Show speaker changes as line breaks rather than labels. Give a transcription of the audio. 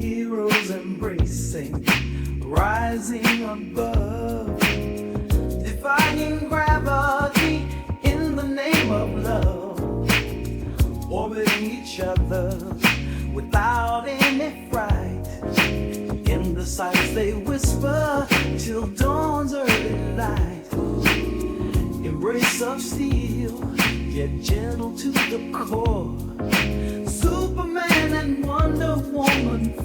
heroes embracing, rising above, defying gravity in the name of love, orbiting each other without any fright. In the silence they whisper till dawn's early light. Embrace of steel, yet gentle to the core. Superman and Wonder Woman